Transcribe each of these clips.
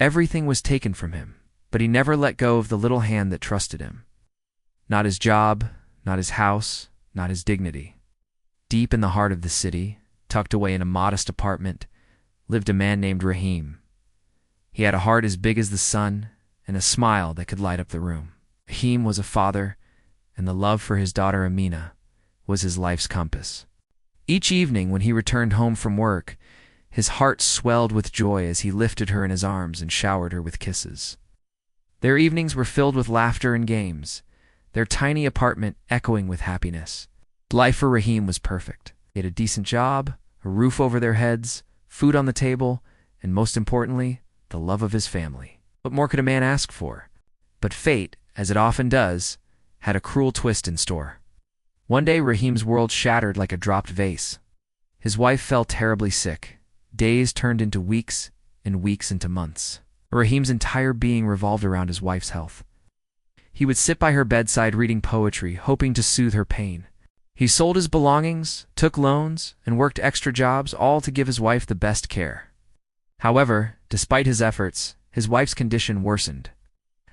Everything was taken from him, but he never let go of the little hand that trusted him. Not his job, not his house, not his dignity. Deep in the heart of the city, tucked away in a modest apartment, lived a man named Rahim. He had a heart as big as the sun and a smile that could light up the room. Rahim was a father, and the love for his daughter Amina was his life's compass. Each evening when he returned home from work, his heart swelled with joy as he lifted her in his arms and showered her with kisses. Their evenings were filled with laughter and games, their tiny apartment echoing with happiness. Life for Rahim was perfect. He had a decent job, a roof over their heads, food on the table, and most importantly, the love of his family. What more could a man ask for? But fate, as it often does, had a cruel twist in store. One day Rahim's world shattered like a dropped vase. His wife fell terribly sick. Days turned into weeks, and weeks into months. Rahim's entire being revolved around his wife's health. He would sit by her bedside reading poetry, hoping to soothe her pain. He sold his belongings, took loans, and worked extra jobs, all to give his wife the best care. However, despite his efforts, his wife's condition worsened.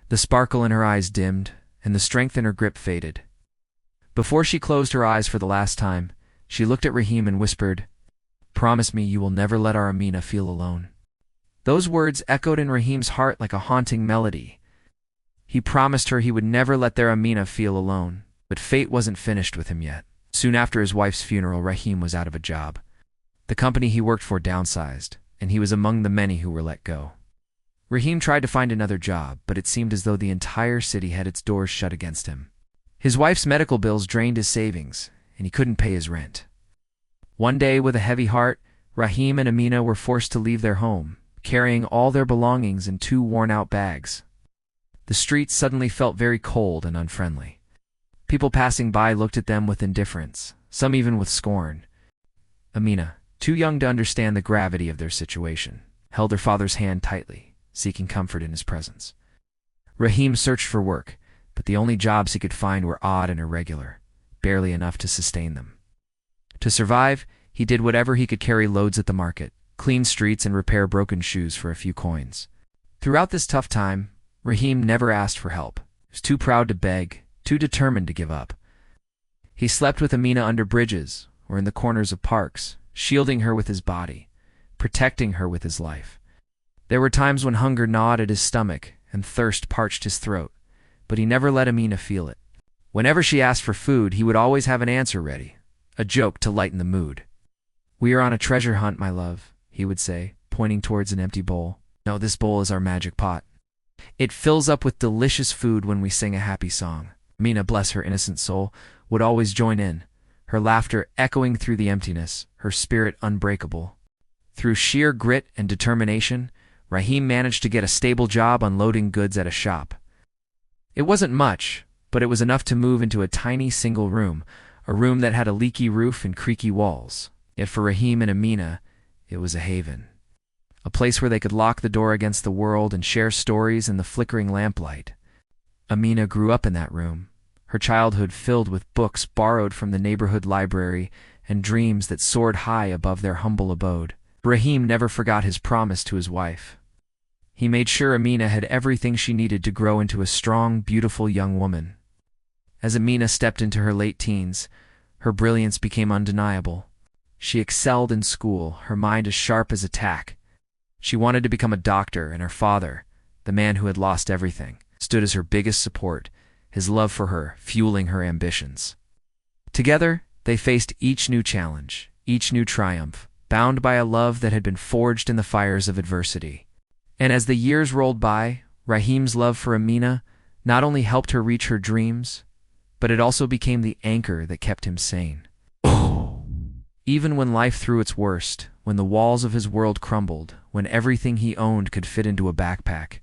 The sparkle in her eyes dimmed, and the strength in her grip faded. Before she closed her eyes for the last time, she looked at Rahim and whispered, "Promise me you will never let our Amina feel alone." Those words echoed in Rahim's heart like a haunting melody. He promised her he would never let their Amina feel alone, but fate wasn't finished with him yet. Soon after his wife's funeral, Rahim was out of a job. The company he worked for downsized, and he was among the many who were let go. Rahim tried to find another job, but it seemed as though the entire city had its doors shut against him. His wife's medical bills drained his savings, and he couldn't pay his rent. One day, with a heavy heart, Rahim and Amina were forced to leave their home, carrying all their belongings in 2 worn-out bags. The streets suddenly felt very cold and unfriendly. People passing by looked at them with indifference, some even with scorn. Amina, too young to understand the gravity of their situation, held her father's hand tightly, seeking comfort in his presence. Rahim searched for work, but the only jobs he could find were odd and irregular, barely enough to sustain them. To survive, he did whatever he could: carry loads at the market, clean streets, and repair broken shoes for a few coins. Throughout this tough time, Rahim never asked for help. He was too proud to beg, too determined to give up. He slept with Amina under bridges or in the corners of parks, shielding her with his body, protecting her with his life. There were times when hunger gnawed at his stomach and thirst parched his throat, but he never let Amina feel it. Whenever she asked for food, he would always have an answer ready, a joke to lighten the mood. "We are on a treasure hunt, my love," he would say, pointing towards an empty bowl. "No, this bowl is our magic pot. It fills up with delicious food when we sing a happy song." Amina, bless her innocent soul, would always join in, her laughter echoing through the emptiness, her spirit unbreakable. Through sheer grit and determination, Rahim managed to get a stable job unloading goods at a shop. It wasn't much, but it was enough to move into a tiny single room, a room that had a leaky roof and creaky walls. Yet for Rahim and Amina, it was a haven. A place where they could lock the door against the world and share stories in the flickering lamplight. Amina grew up in that room, her childhood filled with books borrowed from the neighborhood library and dreams that soared high above their humble abode. Rahim never forgot his promise to his wife. He made sure Amina had everything she needed to grow into a strong, beautiful young woman. As Amina stepped into her late teens, her brilliance became undeniable. She excelled in school, her mind as sharp as a tack. She wanted to become a doctor, and her father, the man who had lost everything, stood as her biggest support, his love for her fueling her ambitions. Together, they faced each new challenge, each new triumph, bound by a love that had been forged in the fires of adversity. And as the years rolled by, Rahim's love for Amina not only helped her reach her dreams, but it also became the anchor that kept him sane. Even when life threw its worst, when the walls of his world crumbled, when everything he owned could fit into a backpack,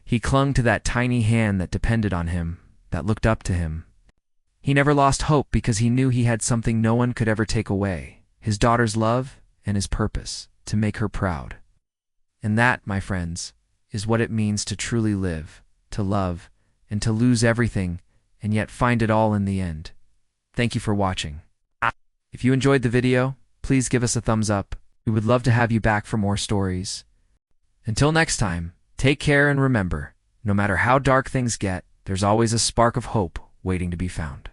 he clung to that tiny hand that depended on him, that looked up to him. He never lost hope because he knew he had something no one could ever take away, his daughter's love and his purpose, to make her proud. And that, my friends, is what it means to truly live, to love, and to lose everything, and yet find it all in the end. Thank you for watching. If you enjoyed the video, please give us a thumbs up. We would love to have you back for more stories. Until next time, Take care and remember, no matter how dark things get, there's always a spark of hope waiting to be found.